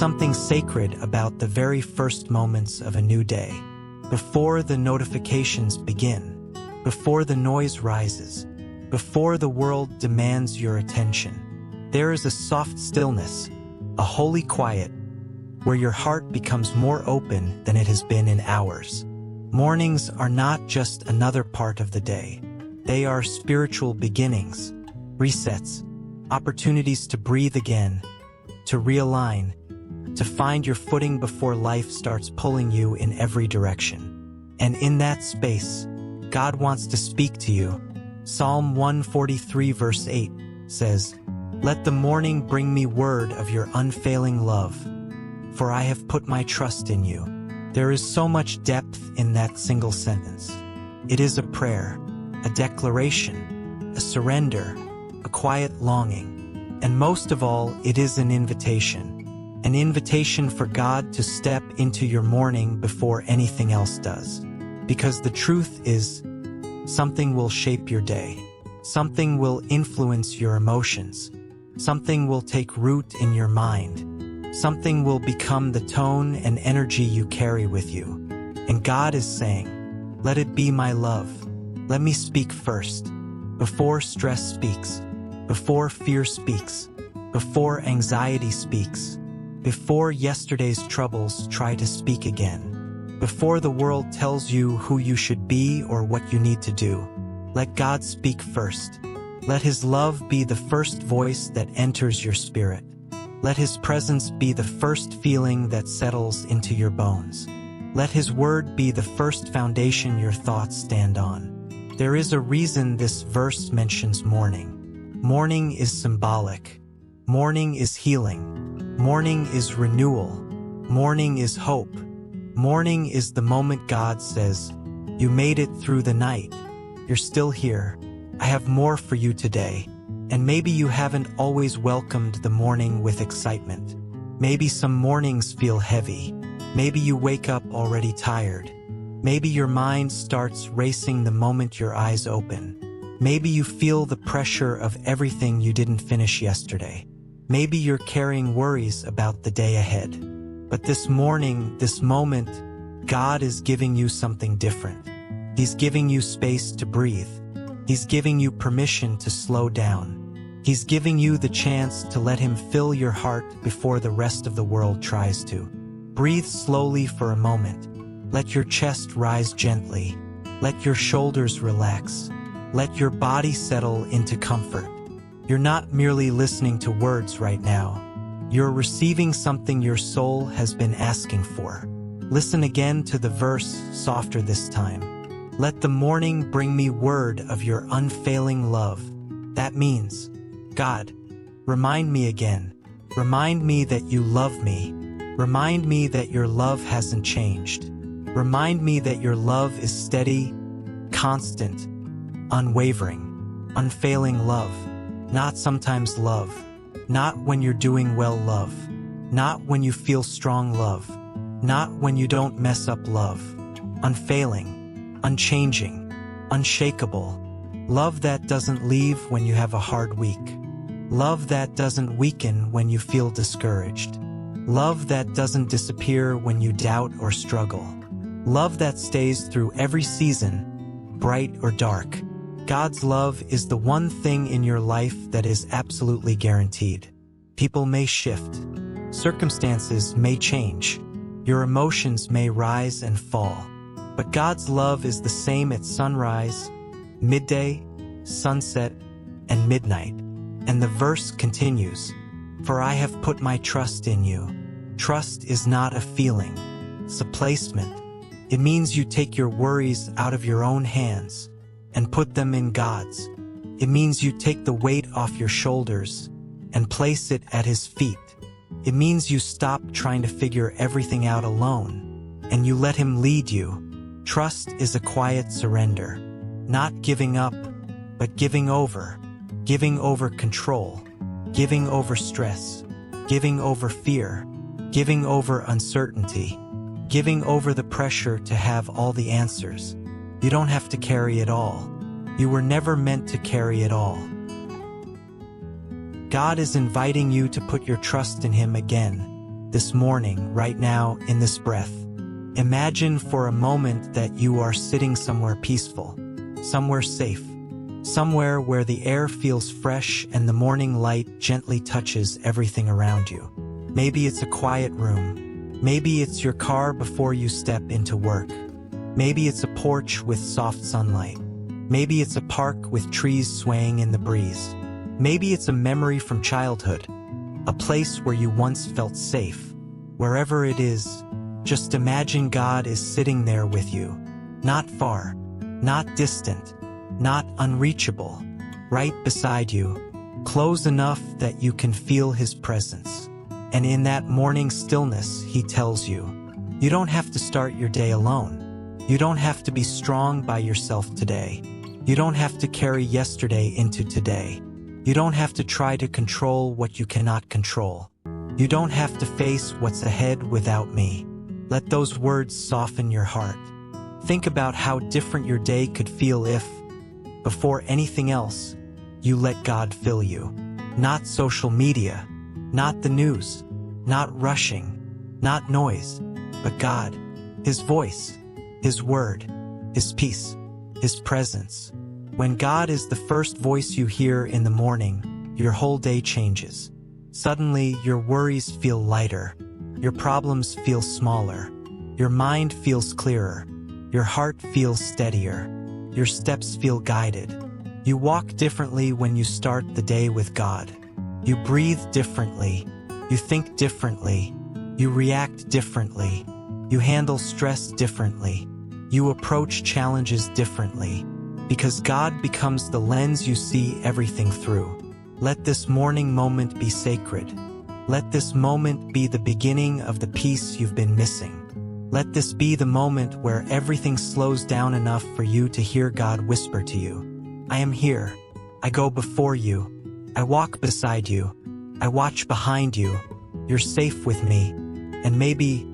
something sacred about the very first moments of a new day. Before the notifications begin, before the noise rises, before the world demands your attention, there is a soft stillness, a holy quiet, where your heart becomes more open than it has been in hours. Mornings are not just another part of the day. They are spiritual beginnings, resets, opportunities to breathe again, to realign, to find your footing before life starts pulling you in every direction. And in that space, God wants to speak to you. Psalm 143 verse 8 says, "Let the morning bring me word of your unfailing love, for I have put my trust in you." There is so much depth in that single sentence. It is a prayer, a declaration, a surrender, a quiet longing, and most of all, it is an invitation for God to step into your morning before anything else does. Because the truth is, something will shape your day. Something will influence your emotions. Something will take root in your mind. Something will become the tone and energy you carry with you. And God is saying, "Let it be my love. Let me speak first. Before stress speaks, before fear speaks, before anxiety speaks, before yesterday's troubles try to speak again, before the world tells you who you should be or what you need to do. Let God speak first. Let His love be the first voice that enters your spirit. Let His presence be the first feeling that settles into your bones. Let His word be the first foundation your thoughts stand on." There is a reason this verse mentions morning. Morning is symbolic. Morning is healing. Morning is renewal. Morning is hope. Morning is the moment God says, "You made it through the night. You're still here. I have more for you today." And maybe you haven't always welcomed the morning with excitement. Maybe some mornings feel heavy. Maybe you wake up already tired. Maybe your mind starts racing the moment your eyes open. Maybe you feel the pressure of everything you didn't finish yesterday. Maybe you're carrying worries about the day ahead. But this morning, this moment, God is giving you something different. He's giving you space to breathe. He's giving you permission to slow down. He's giving you the chance to let Him fill your heart before the rest of the world tries to. Breathe slowly for a moment. Let your chest rise gently. Let your shoulders relax. Let your body settle into comfort. You're not merely listening to words right now. You're receiving something your soul has been asking for. Listen again to the verse, softer this time. "Let the morning bring me word of your unfailing love." That means, God, remind me again. Remind me that you love me. Remind me that your love hasn't changed. Remind me that your love is steady, constant, unwavering, unfailing love. Not sometimes love. Not when you're doing well love. Not when you feel strong love. Not when you don't mess up love. Unfailing, unchanging, unshakable. Love that doesn't leave when you have a hard week. Love that doesn't weaken when you feel discouraged. Love that doesn't disappear when you doubt or struggle. Love that stays through every season, bright or dark. God's love is the one thing in your life that is absolutely guaranteed. People may shift. Circumstances may change. Your emotions may rise and fall. But God's love is the same at sunrise, midday, sunset, and midnight. And the verse continues, "For I have put my trust in you." Trust is not a feeling. It's a placement. It means you take your worries out of your own hands and put them in God's. It means you take the weight off your shoulders and place it at His feet. It means you stop trying to figure everything out alone and you let Him lead you. Trust is a quiet surrender, not giving up, but giving over control, giving over stress, giving over fear, giving over uncertainty, giving over the pressure to have all the answers. You don't have to carry it all. You were never meant to carry it all. God is inviting you to put your trust in Him again. this morning, right now, in this breath. Imagine for a moment that you are sitting somewhere peaceful, somewhere safe, somewhere where the air feels fresh and the morning light gently touches everything around you. Maybe it's a quiet room. Maybe it's your car before you step into work. Maybe it's a porch with soft sunlight. Maybe it's a park with trees swaying in the breeze. Maybe it's a memory from childhood, a place where you once felt safe. Wherever it is, just imagine God is sitting there with you, not far, not distant, not unreachable, right beside you, close enough that you can feel His presence. And in that morning stillness, He tells you, you don't have to start your day alone. You don't have to be strong by yourself today. You don't have to carry yesterday into today. You don't have to try to control what you cannot control. You don't have to face what's ahead without me. Let those words soften your heart. Think about how different your day could feel if, before anything else, you let God fill you. Not social media, not the news, not rushing, not noise, but God, His voice, His word, His peace, His presence. When God is the first voice you hear in the morning, your whole day changes. Suddenly, your worries feel lighter, your problems feel smaller, your mind feels clearer, your heart feels steadier, your steps feel guided. You walk differently when you start the day with God. You breathe differently, you think differently, you react differently, you handle stress differently, you approach challenges differently, because God becomes the lens you see everything through. Let this morning moment be sacred. Let this moment be the beginning of the peace you've been missing. Let this be the moment where everything slows down enough for you to hear God whisper to you, I am here. I go before you. I walk beside you. I watch behind you. You're safe with me. And maybe,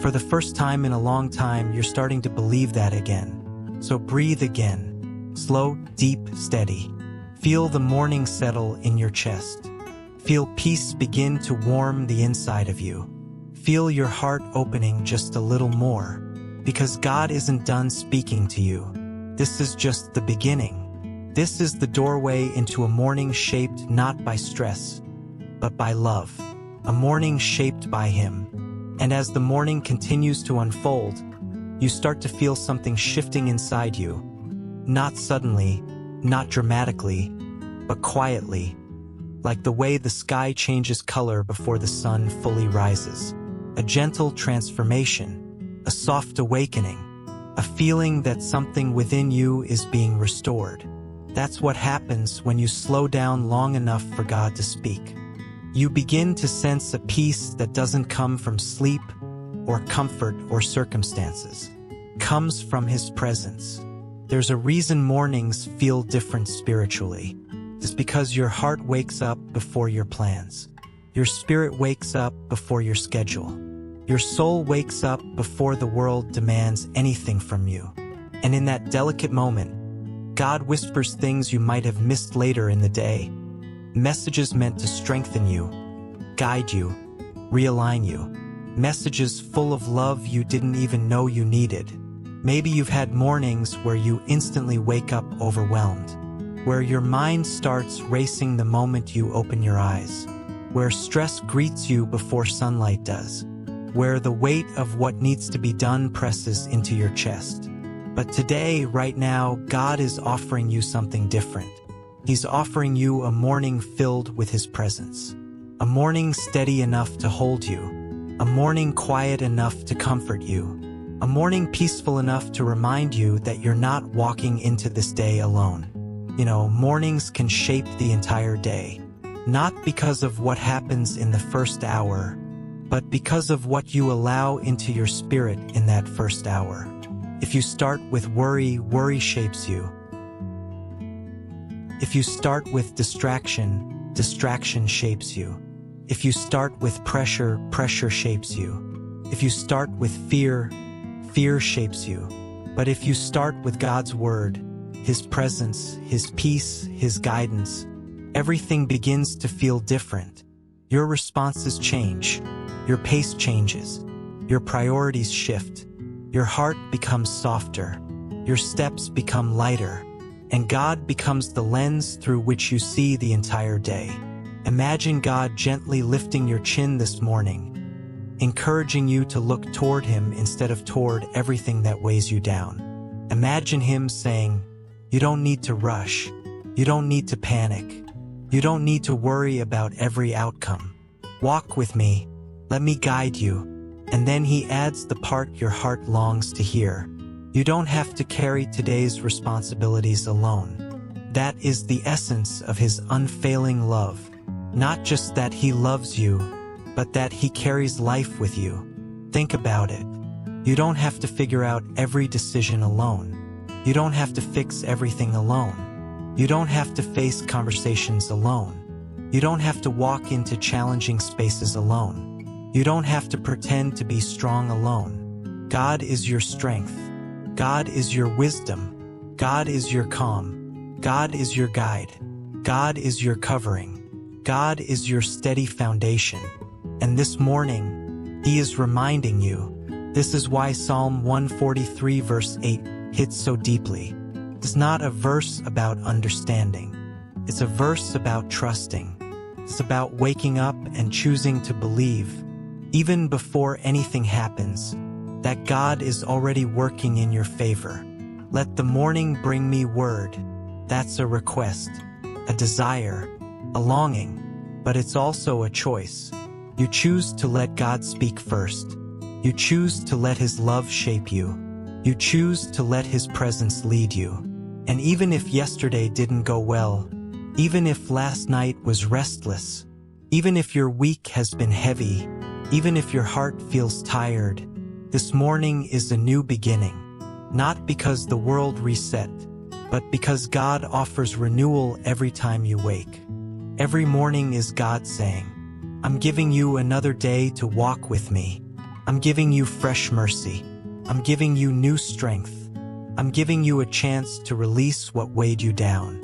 for the first time in a long time, you're starting to believe that again. So breathe again. Slow, deep, steady. Feel the morning settle in your chest. Feel peace begin to warm the inside of you. Feel your heart opening just a little more, because God isn't done speaking to you. This is just the beginning. This is the doorway into a morning shaped not by stress, but by love. A morning shaped by Him. And as the morning continues to unfold, you start to feel something shifting inside you. Not suddenly, not dramatically, but quietly, like the way the sky changes color before the sun fully rises. A gentle transformation, a soft awakening, a feeling that something within you is being restored. That's what happens when you slow down long enough for God to speak. You begin to sense a peace that doesn't come from sleep or comfort or circumstances. It comes from His presence. There's a reason mornings feel different spiritually. It's because your heart wakes up before your plans. Your spirit wakes up before your schedule. Your soul wakes up before the world demands anything from you. And in that delicate moment, God whispers things you might have missed later in the day. Messages meant to strengthen you, guide you, realign you. Messages full of love you didn't even know you needed. Maybe you've had mornings where you instantly wake up overwhelmed, where your mind starts racing the moment you open your eyes, where stress greets you before sunlight does, where the weight of what needs to be done presses into your chest. But today, right now, God is offering you something different. He's offering you a morning filled with His presence, a morning steady enough to hold you, a morning quiet enough to comfort you, a morning peaceful enough to remind you that you're not walking into this day alone. You know, mornings can shape the entire day, not because of what happens in the first hour, but because of what you allow into your spirit in that first hour. If you start with worry, worry shapes you. If you start with distraction, distraction shapes you. If you start with pressure, pressure shapes you. If you start with fear, fear shapes you. But if you start with God's word, His presence, His peace, His guidance, everything begins to feel different. Your responses change. Your pace changes. Your priorities shift. Your heart becomes softer. Your steps become lighter. And God becomes the lens through which you see the entire day. Imagine God gently lifting your chin this morning, encouraging you to look toward Him instead of toward everything that weighs you down. Imagine Him saying, "You don't need to rush. You don't need to panic. You don't need to worry about every outcome. Walk with me. Let me guide you." And then He adds the part your heart longs to hear. You don't have to carry today's responsibilities alone. That is the essence of His unfailing love. Not just that He loves you, but that He carries life with you. Think about it. You don't have to figure out every decision alone. You don't have to fix everything alone. You don't have to face conversations alone. You don't have to walk into challenging spaces alone. You don't have to pretend to be strong alone. God is your strength. God is your wisdom. God is your calm. God is your guide. God is your covering. God is your steady foundation. And this morning, He is reminding you. This is why Psalm 143 verse 8 hits so deeply. It's not a verse about understanding. It's a verse about trusting. It's about waking up and choosing to believe, even before anything happens, that God is already working in your favor. Let the morning bring me word. That's a request, a desire, a longing, but it's also a choice. You choose to let God speak first. You choose to let His love shape you. You choose to let His presence lead you. And even if yesterday didn't go well, even if last night was restless, even if your week has been heavy, even if your heart feels tired, this morning is a new beginning. Not because the world reset, but because God offers renewal every time you wake. Every morning is God saying, "I'm giving you another day to walk with me. I'm giving you fresh mercy. I'm giving you new strength. I'm giving you a chance to release what weighed you down.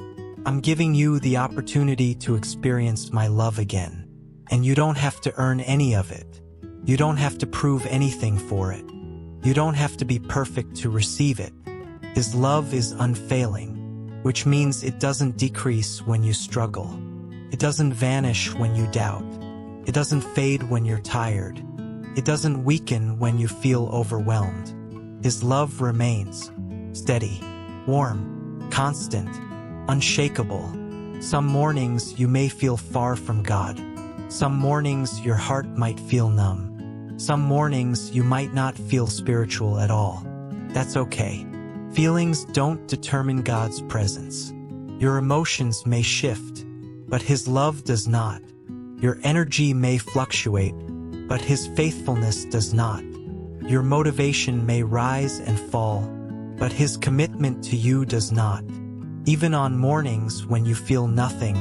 I'm giving you the opportunity to experience my love again. And you don't have to earn any of it. You don't have to prove anything for it. You don't have to be perfect to receive it. His love is unfailing, which means it doesn't decrease when you struggle. It doesn't vanish when you doubt. It doesn't fade when you're tired. It doesn't weaken when you feel overwhelmed. His love remains steady, warm, constant, unshakable. Some mornings you may feel far from God. Some mornings your heart might feel numb. Some mornings you might not feel spiritual at all. That's okay. Feelings don't determine God's presence. Your emotions may shift, but His love does not. Your energy may fluctuate, but His faithfulness does not. Your motivation may rise and fall, but His commitment to you does not. Even on mornings when you feel nothing,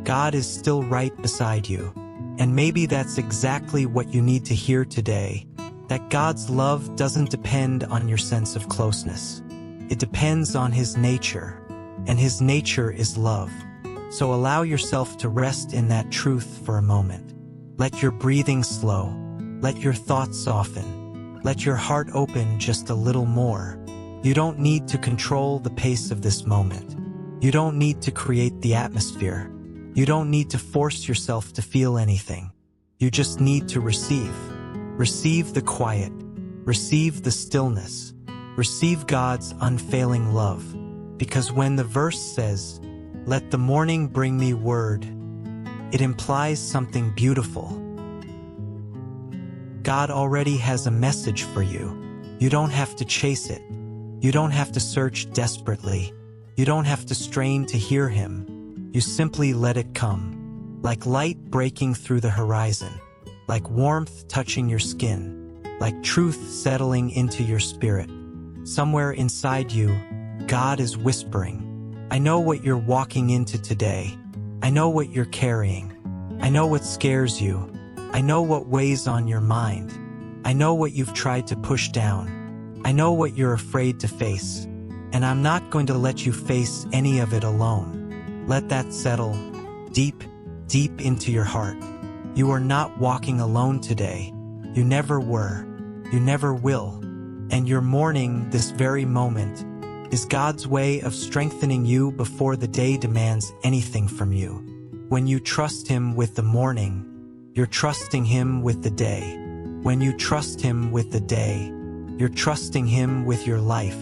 God is still right beside you. And maybe that's exactly what you need to hear today, that God's love doesn't depend on your sense of closeness. It depends on His nature, and His nature is love. So allow yourself to rest in that truth for a moment. Let your breathing slow. Let your thoughts soften. Let your heart open just a little more. You don't need to control the pace of this moment. You don't need to create the atmosphere. You don't need to force yourself to feel anything. You just need to receive. Receive the quiet. Receive the stillness. Receive God's unfailing love. Because when the verse says, "Let the morning bring me word," it implies something beautiful. God already has a message for you. You don't have to chase it. You don't have to search desperately. You don't have to strain to hear Him. You simply let it come. Like light breaking through the horizon. Like warmth touching your skin. Like truth settling into your spirit. Somewhere inside you, God is whispering, "I know what you're walking into today. I know what you're carrying. I know what scares you. I know what weighs on your mind. I know what you've tried to push down. I know what you're afraid to face. And I'm not going to let you face any of it alone." Let that settle deep, deep into your heart. You are not walking alone today. You never were. You never will. And your morning, this very moment, is God's way of strengthening you before the day demands anything from you. When you trust Him with the morning, you're trusting Him with the day. When you trust Him with the day, you're trusting Him with your life.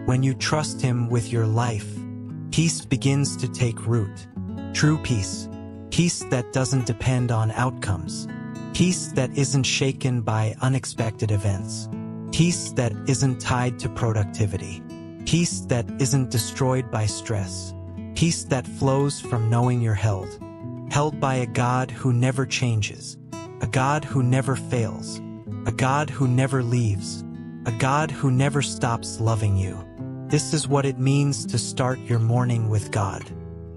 When you trust Him with your life, peace begins to take root. True peace. Peace that doesn't depend on outcomes. Peace that isn't shaken by unexpected events. Peace that isn't tied to productivity. Peace that isn't destroyed by stress. Peace that flows from knowing you're held. Held by a God who never changes. A God who never fails. A God who never leaves. A God who never stops loving you. This is what it means to start your morning with God.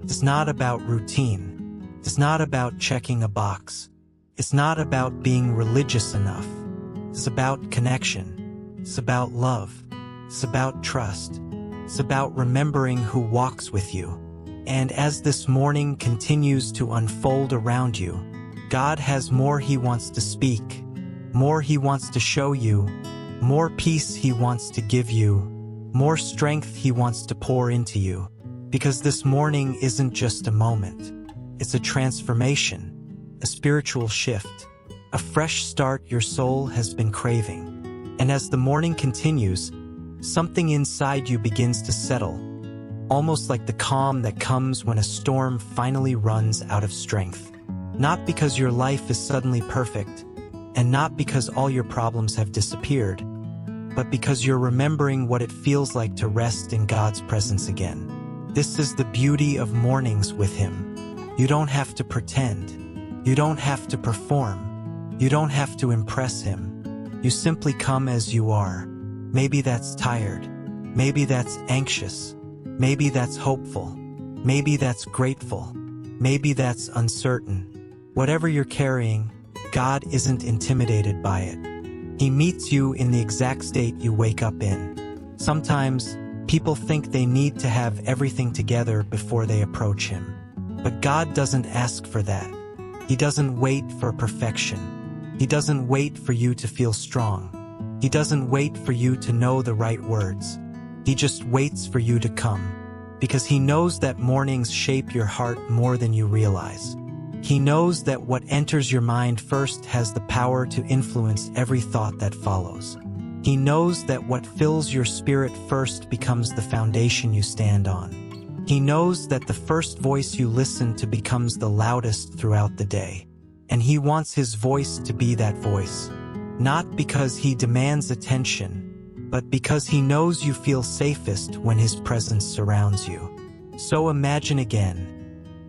It's not about routine. It's not about checking a box. It's not about being religious enough. It's about connection. It's about love. It's about trust. It's about remembering who walks with you. And as this morning continues to unfold around you, God has more He wants to speak, more He wants to show you, more peace He wants to give you, more strength He wants to pour into you. Because this morning isn't just a moment. It's a transformation, a spiritual shift, a fresh start your soul has been craving. And as the morning continues, something inside you begins to settle, almost like the calm that comes when a storm finally runs out of strength. Not because your life is suddenly perfect, and not because all your problems have disappeared, but because you're remembering what it feels like to rest in God's presence again. This is the beauty of mornings with Him. You don't have to pretend. You don't have to perform. You don't have to impress Him. You simply come as you are. Maybe that's tired. Maybe that's anxious. Maybe that's hopeful. Maybe that's grateful. Maybe that's uncertain. Whatever you're carrying, God isn't intimidated by it. He meets you in the exact state you wake up in. Sometimes, people think they need to have everything together before they approach Him. But God doesn't ask for that. He doesn't wait for perfection. He doesn't wait for you to feel strong. He doesn't wait for you to know the right words. He just waits for you to come. Because He knows that mornings shape your heart more than you realize. He knows that what enters your mind first has the power to influence every thought that follows. He knows that what fills your spirit first becomes the foundation you stand on. He knows that the first voice you listen to becomes the loudest throughout the day. And He wants His voice to be that voice. Not because He demands attention, but because He knows you feel safest when His presence surrounds you. So imagine again,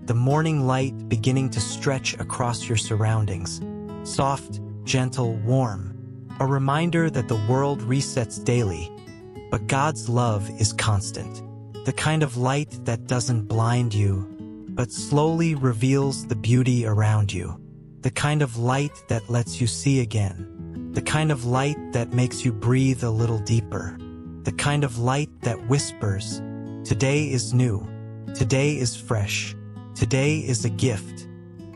the morning light beginning to stretch across your surroundings. Soft, gentle, warm. A reminder that the world resets daily, but God's love is constant. The kind of light that doesn't blind you, but slowly reveals the beauty around you. The kind of light that lets you see again. The kind of light that makes you breathe a little deeper. The kind of light that whispers, today is new. Today is fresh. Today is a gift.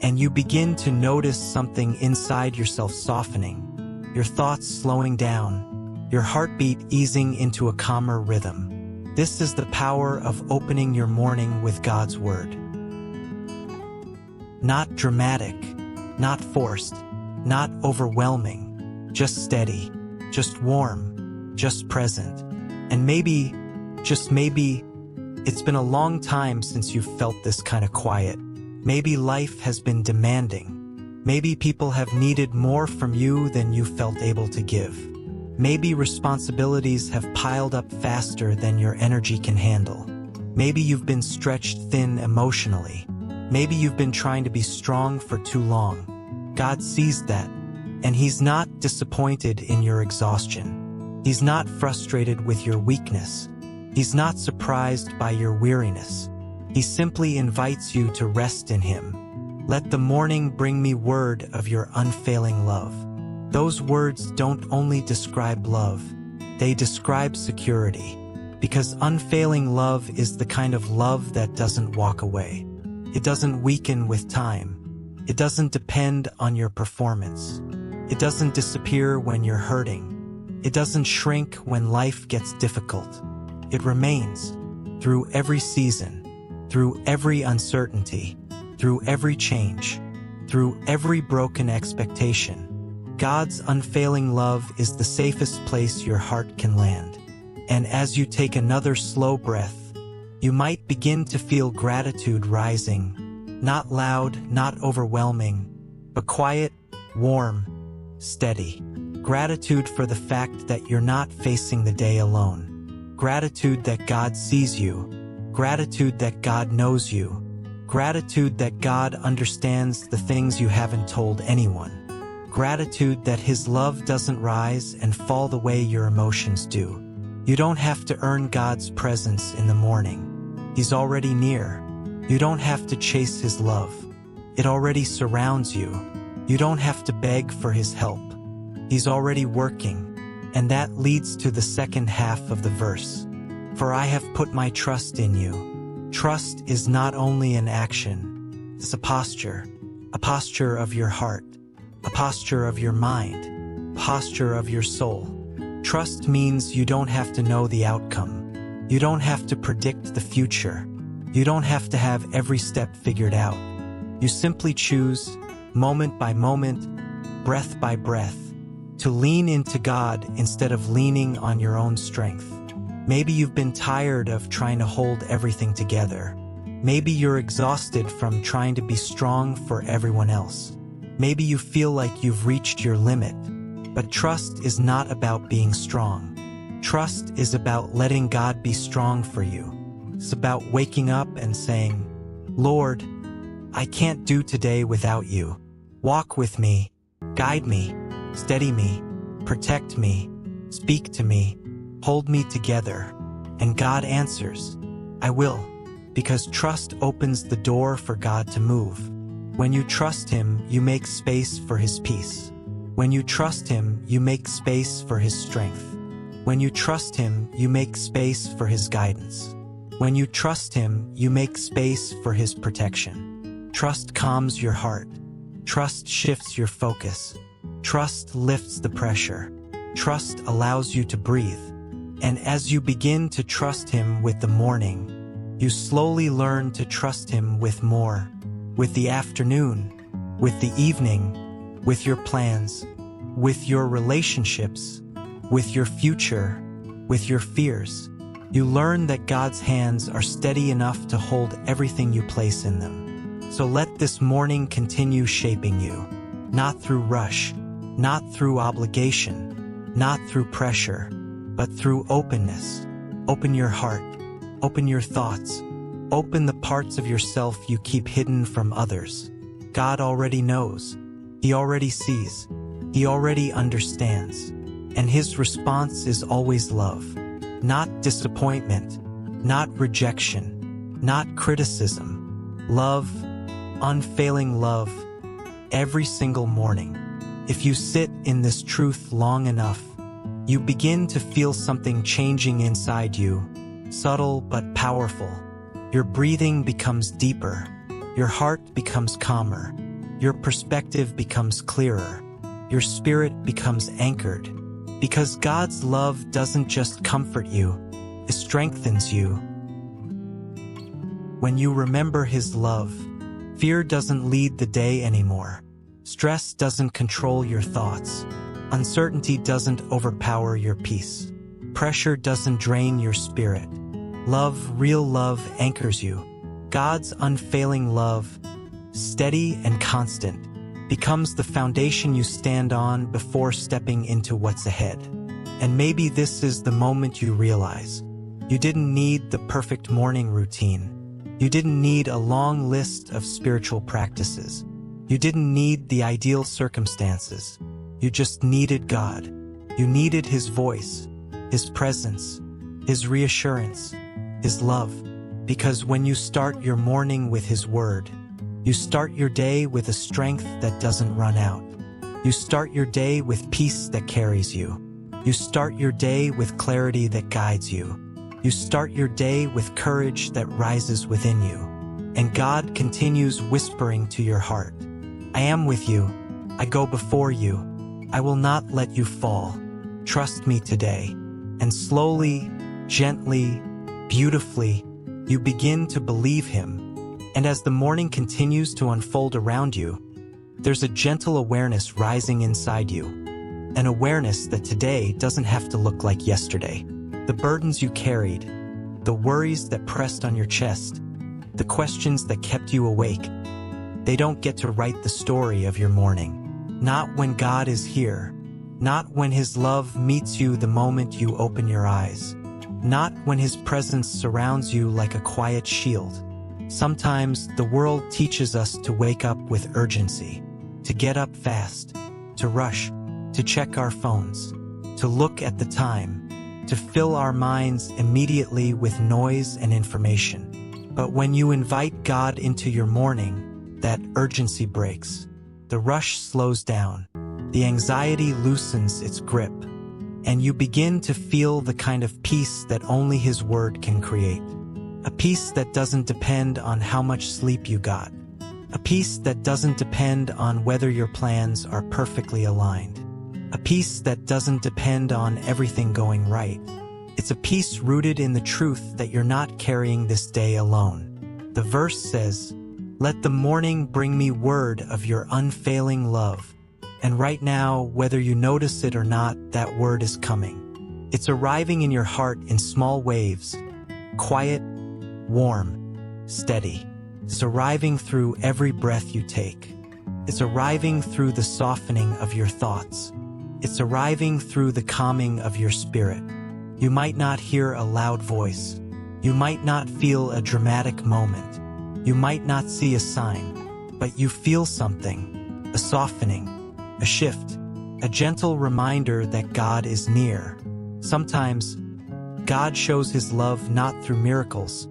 And you begin to notice something inside yourself softening. Your thoughts slowing down. Your heartbeat easing into a calmer rhythm. This is the power of opening your morning with God's Word. Not dramatic, not forced, not overwhelming, just steady, just warm, just present. And maybe, just maybe, it's been a long time since you've felt this kind of quiet. Maybe life has been demanding. Maybe people have needed more from you than you felt able to give. Maybe responsibilities have piled up faster than your energy can handle. Maybe you've been stretched thin emotionally. Maybe you've been trying to be strong for too long. God sees that, and He's not disappointed in your exhaustion. He's not frustrated with your weakness. He's not surprised by your weariness. He simply invites you to rest in Him. Let the morning bring me word of your unfailing love. Those words don't only describe love, they describe security. Because unfailing love is the kind of love that doesn't walk away. It doesn't weaken with time. It doesn't depend on your performance. It doesn't disappear when you're hurting. It doesn't shrink when life gets difficult. It remains through every season, through every uncertainty, through every change, through every broken expectation. God's unfailing love is the safest place your heart can land. And as you take another slow breath, you might begin to feel gratitude rising, not loud, not overwhelming, but quiet, warm, steady. Gratitude for the fact that you're not facing the day alone. Gratitude that God sees you. Gratitude that God knows you. Gratitude that God understands the things you haven't told anyone. Gratitude that His love doesn't rise and fall the way your emotions do. You don't have to earn God's presence in the morning. He's already near. You don't have to chase His love. It already surrounds you. You don't have to beg for His help. He's already working. And that leads to the second half of the verse. For I have put my trust in you. Trust is not only an action. It's a posture of your heart, a posture of your mind, a posture of your soul. Trust means you don't have to know the outcome. You don't have to predict the future. You don't have to have every step figured out. You simply choose, moment by moment, breath by breath, to lean into God instead of leaning on your own strength. Maybe you've been tired of trying to hold everything together. Maybe you're exhausted from trying to be strong for everyone else. Maybe you feel like you've reached your limit. But trust is not about being strong. Trust is about letting God be strong for you. It's about waking up and saying, Lord, I can't do today without you. Walk with me, guide me, steady me, protect me, speak to me, hold me together. And God answers, I will, because trust opens the door for God to move. When you trust Him, you make space for His peace. When you trust Him, you make space for His strength. When you trust Him, you make space for His guidance. When you trust Him, you make space for His protection. Trust calms your heart. Trust shifts your focus. Trust lifts the pressure. Trust allows you to breathe. And as you begin to trust Him with the morning, you slowly learn to trust Him with more, with the afternoon, with the evening, with your plans, with your relationships, with your future, with your fears. You learn that God's hands are steady enough to hold everything you place in them. So let this morning continue shaping you, not through rush, not through obligation, not through pressure, but through openness. Open your heart, open your thoughts, open the parts of yourself you keep hidden from others. God already knows. He already sees. He already understands. And His response is always love. Not disappointment, not rejection, not criticism. Love, unfailing love, every single morning. If you sit in this truth long enough, you begin to feel something changing inside you, subtle but powerful. Your breathing becomes deeper. Your heart becomes calmer. Your perspective becomes clearer. Your spirit becomes anchored. Because God's love doesn't just comfort you, it strengthens you. When you remember His love, fear doesn't lead the day anymore. Stress doesn't control your thoughts. Uncertainty doesn't overpower your peace. Pressure doesn't drain your spirit. Love, real love, anchors you. God's unfailing love, steady and constant, becomes the foundation you stand on before stepping into what's ahead. And maybe this is the moment you realize you didn't need the perfect morning routine. You didn't need a long list of spiritual practices. You didn't need the ideal circumstances. You just needed God. You needed His voice, His presence, His reassurance, His love. Because when you start your morning with His word, you start your day with a strength that doesn't run out. You start your day with peace that carries you. You start your day with clarity that guides you. You start your day with courage that rises within you. And God continues whispering to your heart, I am with you. I go before you. I will not let you fall. Trust me today. And slowly, gently, beautifully, you begin to believe him. And as the morning continues to unfold around you, there's a gentle awareness rising inside you. An awareness that today doesn't have to look like yesterday. The burdens you carried, the worries that pressed on your chest, the questions that kept you awake, they don't get to write the story of your morning. Not when God is here. Not when his love meets you the moment you open your eyes. Not when his presence surrounds you like a quiet shield. Sometimes the world teaches us to wake up with urgency, to get up fast, to rush, to check our phones, to look at the time, to fill our minds immediately with noise and information. But when you invite God into your morning, that urgency breaks. The rush slows down. The anxiety loosens its grip, and you begin to feel the kind of peace that only his word can create. A peace that doesn't depend on how much sleep you got. A peace that doesn't depend on whether your plans are perfectly aligned. A peace that doesn't depend on everything going right. It's a peace rooted in the truth that you're not carrying this day alone. The verse says, "Let the morning bring me word of your unfailing love." And right now, whether you notice it or not, that word is coming. It's arriving in your heart in small waves, quiet, warm, steady. It's arriving through every breath you take. It's arriving through the softening of your thoughts. It's arriving through the calming of your spirit. You might not hear a loud voice. You might not feel a dramatic moment. You might not see a sign, but you feel something, a softening, a shift, a gentle reminder that God is near. Sometimes, God shows his love not through miracles,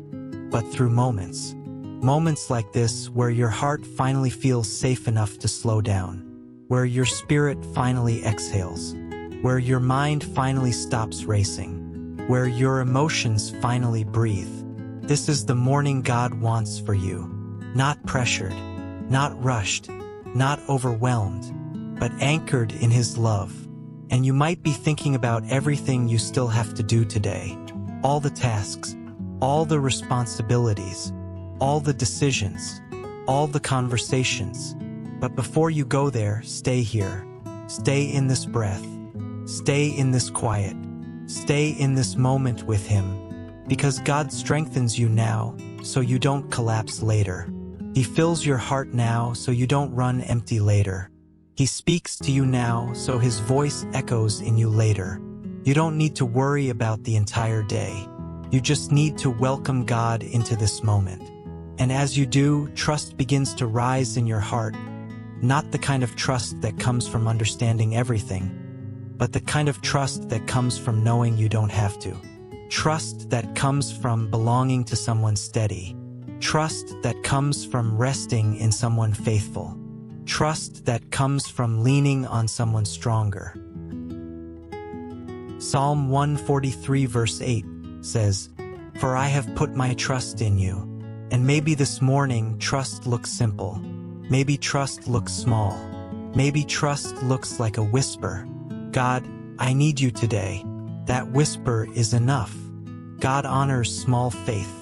but through moments. Moments like this where your heart finally feels safe enough to slow down, where your spirit finally exhales, where your mind finally stops racing, where your emotions finally breathe. This is the morning God wants for you. Not pressured, not rushed, not overwhelmed, but anchored in his love. And you might be thinking about everything you still have to do today. All the tasks, all the responsibilities, all the decisions, all the conversations. But before you go there, stay here. Stay in this breath. Stay in this quiet. Stay in this moment with him. Because God strengthens you now, so you don't collapse later. He fills your heart now, so you don't run empty later. He speaks to you now, so his voice echoes in you later. You don't need to worry about the entire day. You just need to welcome God into this moment. And as you do, trust begins to rise in your heart. Not the kind of trust that comes from understanding everything, but the kind of trust that comes from knowing you don't have to. Trust that comes from belonging to someone steady. Trust that comes from resting in someone faithful. Trust that comes from leaning on someone stronger. Psalm 143 verse 8 says, "For I have put my trust in you." And maybe this morning, trust looks simple. Maybe trust looks small. Maybe trust looks like a whisper. God, I need you today. That whisper is enough. God honors small faith.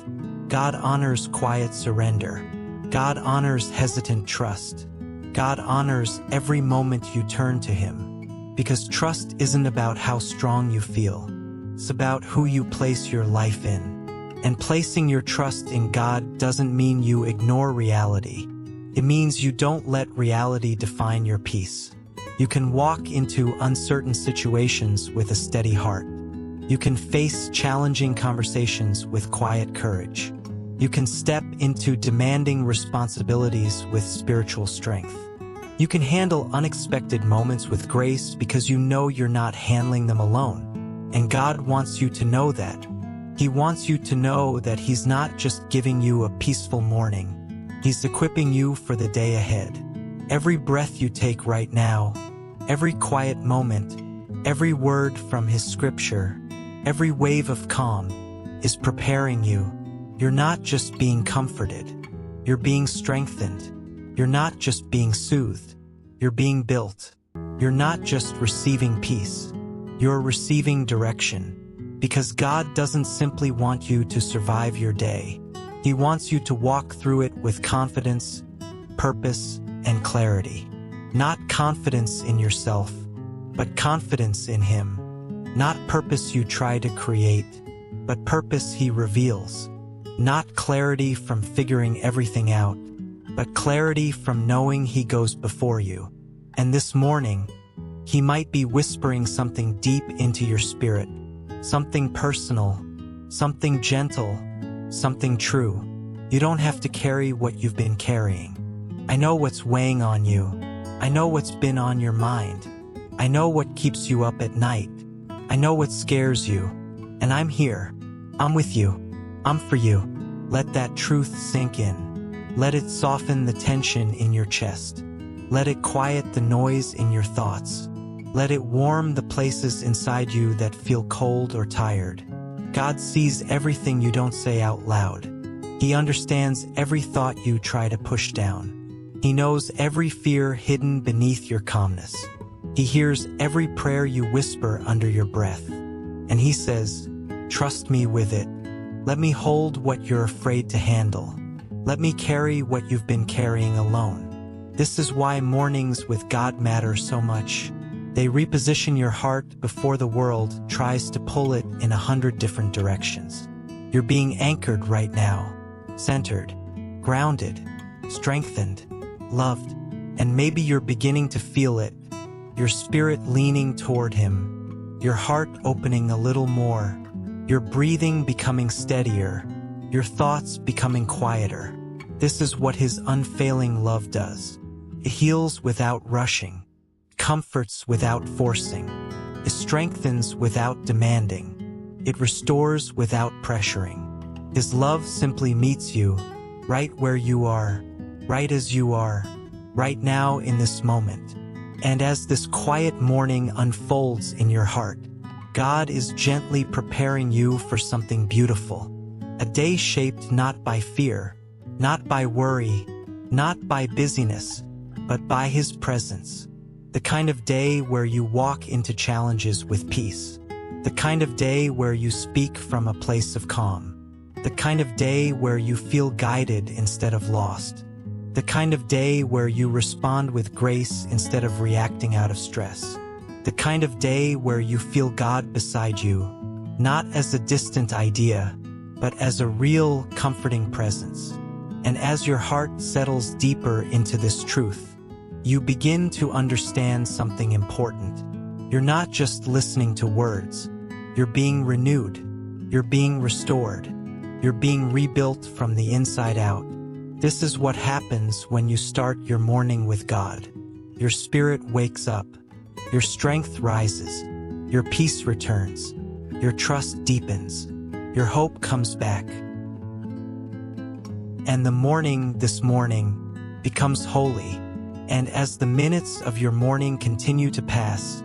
God honors quiet surrender. God honors hesitant trust. God honors every moment you turn to him. Because trust isn't about how strong you feel. It's about who you place your life in. And placing your trust in God doesn't mean you ignore reality. It means you don't let reality define your peace. You can walk into uncertain situations with a steady heart. You can face challenging conversations with quiet courage. You can step into demanding responsibilities with spiritual strength. You can handle unexpected moments with grace because you know you're not handling them alone. And God wants you to know that. He wants you to know that he's not just giving you a peaceful morning. He's equipping you for the day ahead. Every breath you take right now, every quiet moment, every word from his scripture, every wave of calm is preparing you. You're not just being comforted. You're being strengthened. You're not just being soothed. You're being built. You're not just receiving peace. You're receiving direction. Because God doesn't simply want you to survive your day. He wants you to walk through it with confidence, purpose, and clarity. Not confidence in yourself, but confidence in Him. Not purpose you try to create, but purpose He reveals. Not clarity from figuring everything out, but clarity from knowing He goes before you. And this morning, He might be whispering something deep into your spirit, something personal, something gentle, something true. You don't have to carry what you've been carrying. I know what's weighing on you. I know what's been on your mind. I know what keeps you up at night. I know what scares you. And I'm here. I'm with you. I'm for you. Let that truth sink in. Let it soften the tension in your chest. Let it quiet the noise in your thoughts. Let it warm the places inside you that feel cold or tired. God sees everything you don't say out loud. He understands every thought you try to push down. He knows every fear hidden beneath your calmness. He hears every prayer you whisper under your breath. And He says, "Trust me with it. Let me hold what you're afraid to handle. Let me carry what you've been carrying alone." This is why mornings with God matter so much. They reposition your heart before the world tries to pull it in 100 different directions. You're being anchored right now, centered, grounded, strengthened, loved, and maybe you're beginning to feel it, your spirit leaning toward Him, your heart opening a little more, your breathing becoming steadier, your thoughts becoming quieter. This is what His unfailing love does. It heals without rushing, comforts without forcing, it strengthens without demanding, it restores without pressuring. His love simply meets you, right where you are, right as you are, right now in this moment. And as this quiet morning unfolds in your heart, God is gently preparing you for something beautiful. A day shaped not by fear, not by worry, not by busyness, but by His presence. The kind of day where you walk into challenges with peace. The kind of day where you speak from a place of calm. The kind of day where you feel guided instead of lost. The kind of day where you respond with grace instead of reacting out of stress. The kind of day where you feel God beside you, not as a distant idea, but as a real, comforting presence. And as your heart settles deeper into this truth, you begin to understand something important. You're not just listening to words. You're being renewed. You're being restored. You're being rebuilt from the inside out. This is what happens when you start your morning with God. Your spirit wakes up. Your strength rises. Your peace returns. Your trust deepens. Your hope comes back. And the morning this morning becomes holy. And as the minutes of your morning continue to pass,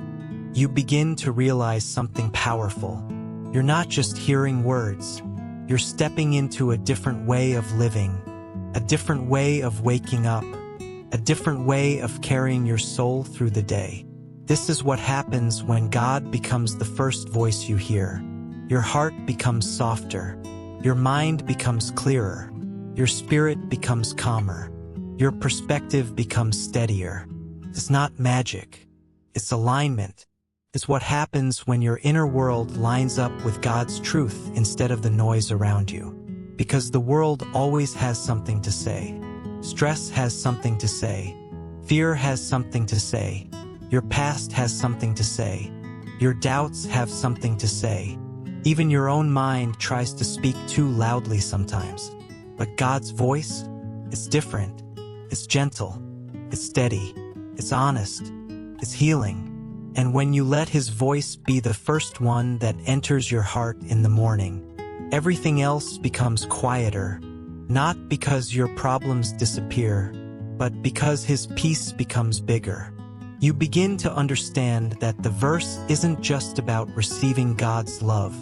you begin to realize something powerful. You're not just hearing words. You're stepping into a different way of living, a different way of waking up, a different way of carrying your soul through the day. This is what happens when God becomes the first voice you hear. Your heart becomes softer. Your mind becomes clearer. Your spirit becomes calmer. Your perspective becomes steadier. It's not magic. It's alignment. It's what happens when your inner world lines up with God's truth instead of the noise around you. Because the world always has something to say. Stress has something to say. Fear has something to say. Your past has something to say. Your doubts have something to say. Even your own mind tries to speak too loudly sometimes. But God's voice, it's different. It's gentle. It's steady. It's honest. It's healing. And when you let His voice be the first one that enters your heart in the morning, everything else becomes quieter, not because your problems disappear, but because His peace becomes bigger. You begin to understand that the verse isn't just about receiving God's love.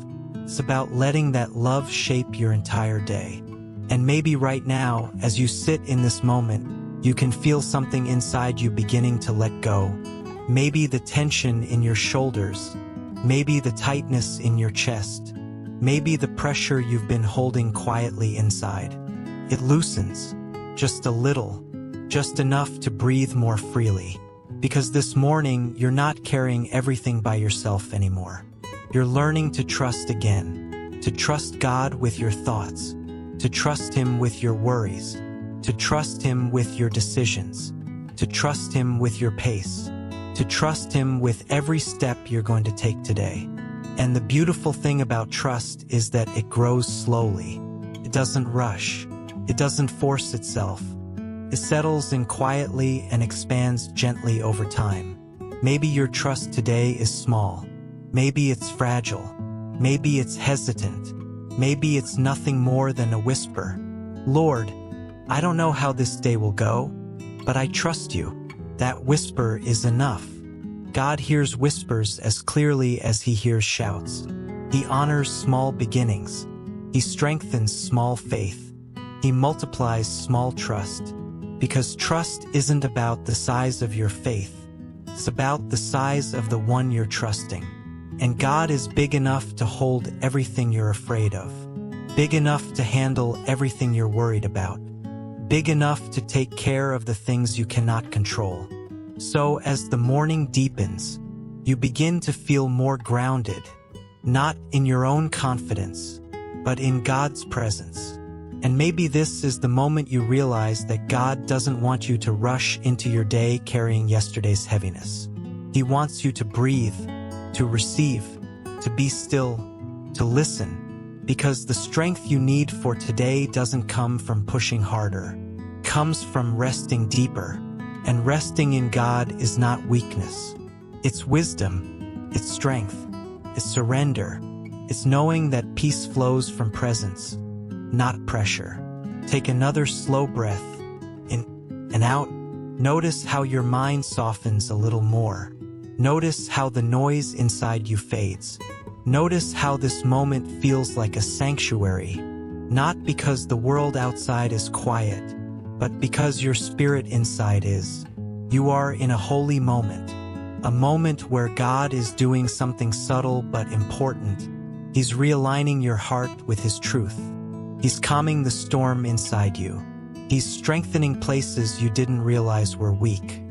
It's about letting that love shape your entire day. And maybe right now, as you sit in this moment, you can feel something inside you beginning to let go. Maybe the tension in your shoulders. Maybe the tightness in your chest. Maybe the pressure you've been holding quietly inside. It loosens, just a little, just enough to breathe more freely. Because this morning, you're not carrying everything by yourself anymore. You're learning to trust again, to trust God with your thoughts, to trust Him with your worries, to trust Him with your decisions, to trust Him with your pace, to trust Him with every step you're going to take today. And the beautiful thing about trust is that it grows slowly. It doesn't rush. It doesn't force itself. It settles in quietly and expands gently over time. Maybe your trust today is small. Maybe it's fragile. Maybe it's hesitant. Maybe it's nothing more than a whisper. Lord, I don't know how this day will go, but I trust you. That whisper is enough. God hears whispers as clearly as He hears shouts. He honors small beginnings. He strengthens small faith. He multiplies small trust. Because trust isn't about the size of your faith. It's about the size of the one you're trusting. And God is big enough to hold everything you're afraid of. Big enough to handle everything you're worried about. Big enough to take care of the things you cannot control. So as the morning deepens, you begin to feel more grounded, not in your own confidence, but in God's presence. And maybe this is the moment you realize that God doesn't want you to rush into your day carrying yesterday's heaviness. He wants you to breathe, to receive, to be still, to listen, because the strength you need for today doesn't come from pushing harder. It comes from resting deeper. And resting in God is not weakness. It's wisdom, it's strength, it's surrender. It's knowing that peace flows from presence, not pressure. Take another slow breath, in and out. Notice how your mind softens a little more. Notice how the noise inside you fades. Notice how this moment feels like a sanctuary, not because the world outside is quiet, but because your spirit inside is. You are in a holy moment, a moment where God is doing something subtle but important. He's realigning your heart with His truth. He's calming the storm inside you. He's strengthening places you didn't realize were weak.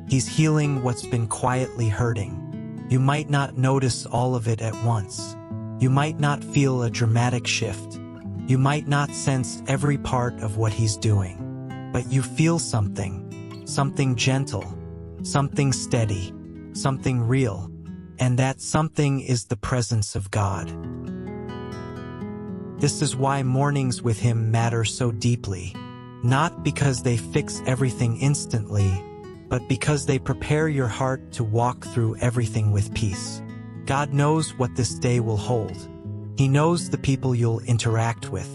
He's healing what's been quietly hurting. You might not notice all of it at once. You might not feel a dramatic shift. You might not sense every part of what He's doing. But you feel something gentle, something steady, something real. And that something is the presence of God. This is why mornings with Him matter so deeply. Not because they fix everything instantly, but because they prepare your heart to walk through everything with peace. God knows what this day will hold. He knows the people you'll interact with.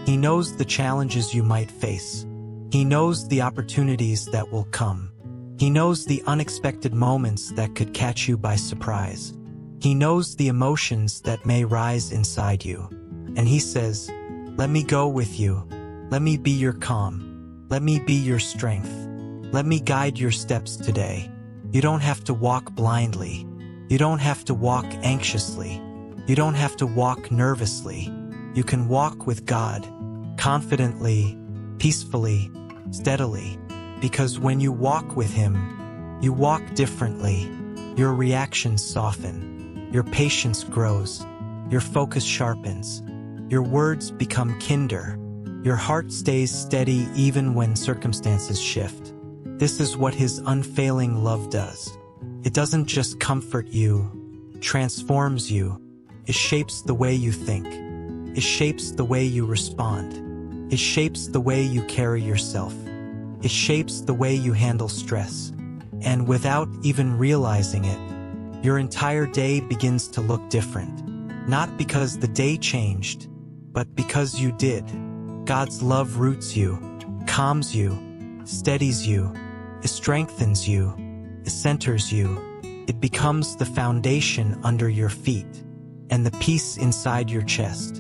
He knows the challenges you might face. He knows the opportunities that will come. He knows the unexpected moments that could catch you by surprise. He knows the emotions that may rise inside you. And He says, "Let me go with you. Let me be your calm. Let me be your strength. Let me guide your steps today." You don't have to walk blindly. You don't have to walk anxiously. You don't have to walk nervously. You can walk with God, confidently, peacefully, steadily. Because when you walk with Him, you walk differently. Your reactions soften. Your patience grows. Your focus sharpens. Your words become kinder. Your heart stays steady even when circumstances shift. This is what His unfailing love does. It doesn't just comfort you, it transforms you. It shapes the way you think. It shapes the way you respond. It shapes the way you carry yourself. It shapes the way you handle stress. And without even realizing it, your entire day begins to look different. Not because the day changed, but because you did. God's love roots you, calms you, steadies you, it strengthens you, it centers you. It becomes the foundation under your feet, and the peace inside your chest,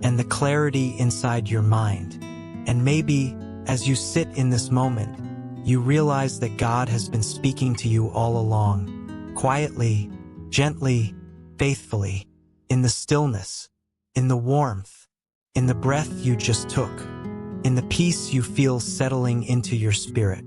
and the clarity inside your mind. And maybe, as you sit in this moment, you realize that God has been speaking to you all along. quietly, gently, faithfully, in the stillness, in the warmth, in the breath you just took, in the peace you feel settling into your spirit.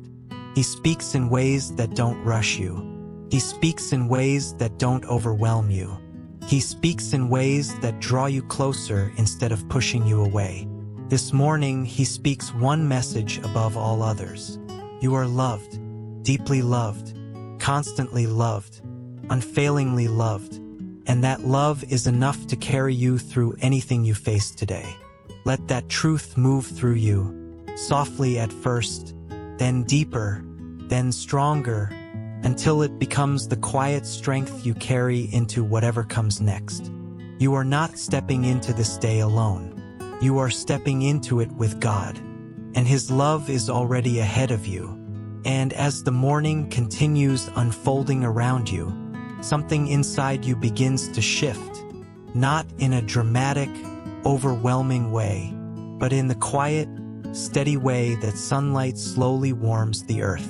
He speaks in ways that don't rush you. He speaks in ways that don't overwhelm you. He speaks in ways that draw you closer instead of pushing you away. This morning, he speaks one message above all others. You are loved, deeply loved, constantly loved, unfailingly loved, and that love is enough to carry you through anything you face today. Let that truth move through you, softly at first, then deeper, then stronger, until it becomes the quiet strength you carry into whatever comes next. You are not stepping into this day alone. You are stepping into it with God, and His love is already ahead of you. And as the morning continues unfolding around you, something inside you begins to shift, not in a dramatic, overwhelming way, but in the quiet, steady way that sunlight slowly warms the earth.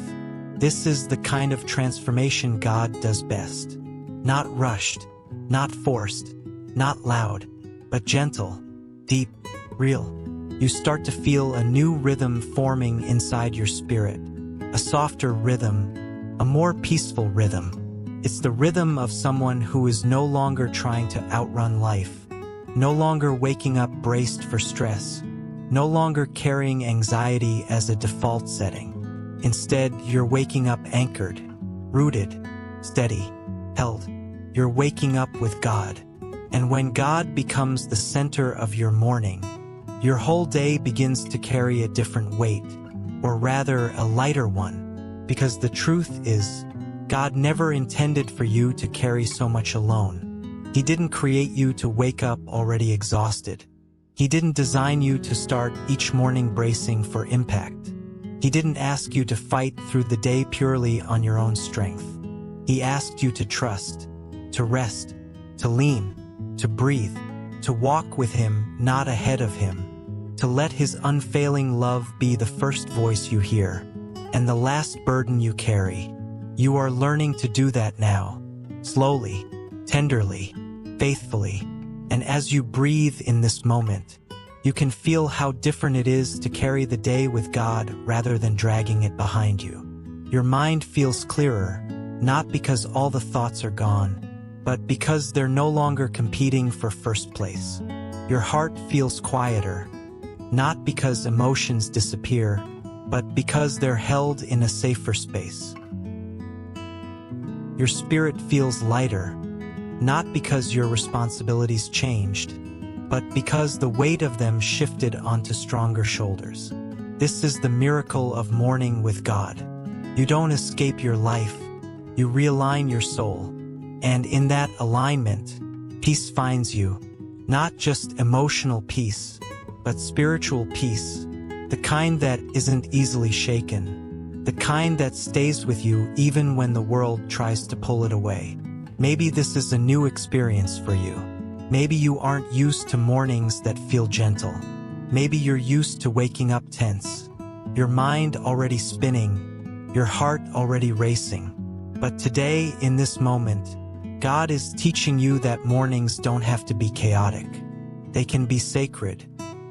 This is the kind of transformation God does best. Not rushed, not forced, not loud, but gentle, deep, real. You start to feel a new rhythm forming inside your spirit, a softer rhythm, a more peaceful rhythm. It's the rhythm of someone who is no longer trying to outrun life, no longer waking up braced for stress, no longer carrying anxiety as a default setting. Instead, you're waking up anchored, rooted, steady, held. You're waking up with God. And when God becomes the center of your morning, your whole day begins to carry a different weight, or rather a lighter one, because the truth is, God never intended for you to carry so much alone. He didn't create you to wake up already exhausted. He didn't design you to start each morning bracing for impact. He didn't ask you to fight through the day purely on your own strength. He asked you to trust, to rest, to lean, to breathe, to walk with Him, not ahead of Him, to let His unfailing love be the first voice you hear, and the last burden you carry. You are learning to do that now, slowly, tenderly, faithfully, and as you breathe in this moment, you can feel how different it is to carry the day with God rather than dragging it behind you. Your mind feels clearer, not because all the thoughts are gone, but because they're no longer competing for first place. Your heart feels quieter, not because emotions disappear, but because they're held in a safer space. Your spirit feels lighter, not because your responsibilities changed, but because the weight of them shifted onto stronger shoulders. This is the miracle of morning with God. You don't escape your life, you realign your soul, and in that alignment, peace finds you. Not just emotional peace, but spiritual peace, the kind that isn't easily shaken, the kind that stays with you even when the world tries to pull it away. Maybe this is a new experience for you. Maybe you aren't used to mornings that feel gentle. Maybe you're used to waking up tense, your mind already spinning, your heart already racing. But today, in this moment, God is teaching you that mornings don't have to be chaotic. They can be sacred.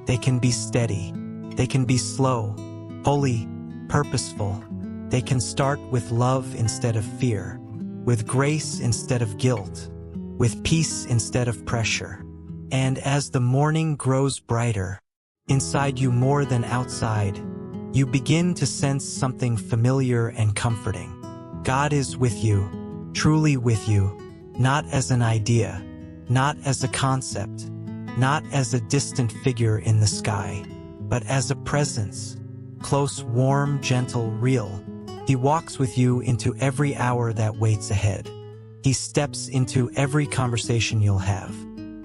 They can be steady. They can be slow, holy, purposeful. They can start with love instead of fear, with grace instead of guilt, with peace instead of pressure. And as the morning grows brighter, inside you more than outside, you begin to sense something familiar and comforting. God is with you, truly with you, not as an idea, not as a concept, not as a distant figure in the sky, but as a presence, close, warm, gentle, real. He walks with you into every hour that waits ahead. He steps into every conversation you'll have.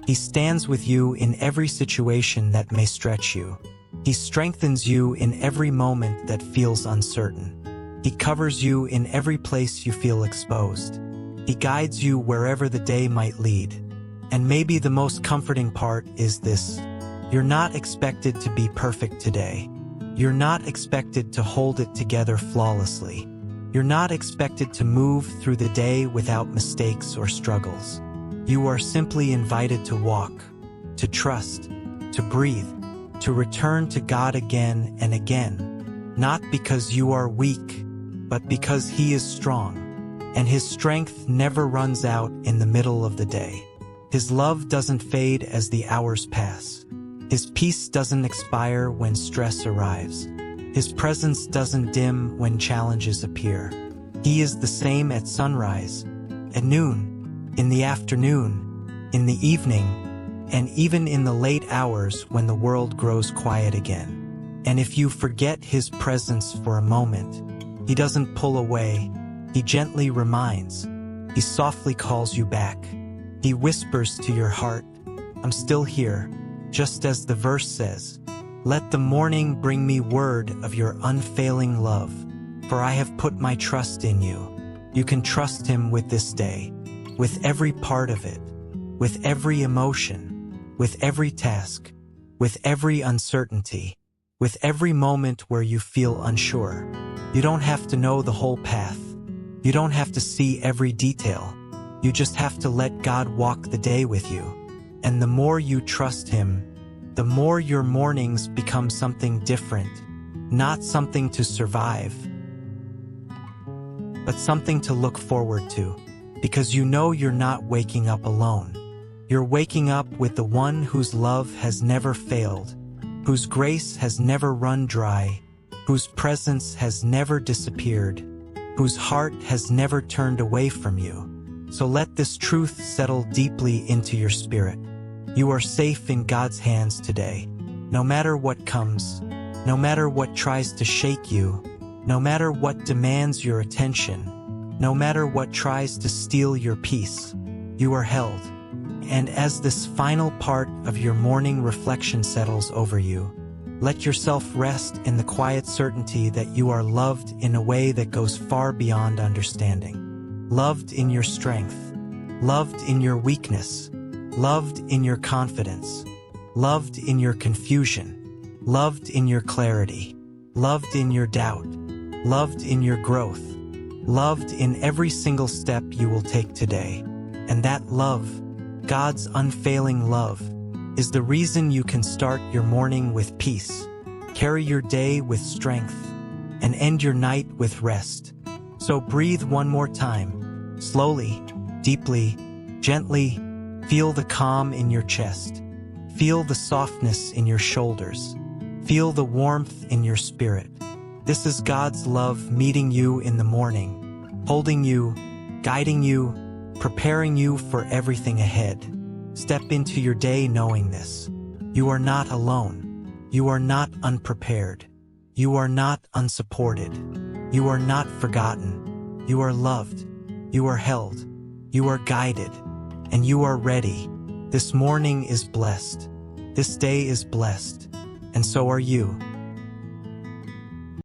He stands with you in every situation that may stretch you. He strengthens you in every moment that feels uncertain. He covers you in every place you feel exposed. He guides you wherever the day might lead. And maybe the most comforting part is this: you're not expected to be perfect today. You're not expected to hold it together flawlessly. You're not expected to move through the day without mistakes or struggles. You are simply invited to walk, to trust, to breathe, to return to God again and again, not because you are weak, but because He is strong, and His strength never runs out in the middle of the day. His love doesn't fade as the hours pass. His peace doesn't expire when stress arrives. His presence doesn't dim when challenges appear. He is the same at sunrise, at noon, in the afternoon, in the evening, and even in the late hours when the world grows quiet again. And if you forget His presence for a moment, He doesn't pull away. He gently reminds. He softly calls you back. He whispers to your heart, "I'm still here," just as the verse says, "Let the morning bring me word of your unfailing love, for I have put my trust in you." You can trust Him with this day, with every part of it, with every emotion, with every task, with every uncertainty, with every moment where you feel unsure. You don't have to know the whole path. You don't have to see every detail. You just have to let God walk the day with you. And the more you trust Him, the more your mornings become something different, not something to survive, but something to look forward to, because you know you're not waking up alone. You're waking up with the one whose love has never failed, whose grace has never run dry, whose presence has never disappeared, whose heart has never turned away from you. So let this truth settle deeply into your spirit. You are safe in God's hands today. No matter what comes, no matter what tries to shake you, no matter what demands your attention, no matter what tries to steal your peace, you are held. And as this final part of your morning reflection settles over you, let yourself rest in the quiet certainty that you are loved in a way that goes far beyond understanding. Loved in your strength, loved in your weakness, loved in your confidence, loved in your confusion, loved in your clarity, loved in your doubt, loved in your growth, loved in every single step you will take today. And that love, God's unfailing love, is the reason you can start your morning with peace, carry your day with strength, and end your night with rest. So breathe one more time, slowly, deeply, gently. Feel the calm in your chest. Feel the softness in your shoulders. Feel the warmth in your spirit. This is God's love meeting you in the morning, holding you, guiding you, preparing you for everything ahead. Step into your day knowing this. You are not alone. You are not unprepared. You are not unsupported. You are not forgotten. You are loved. You are held. You are guided. And you are ready. This morning is blessed. This day is blessed. And so are you.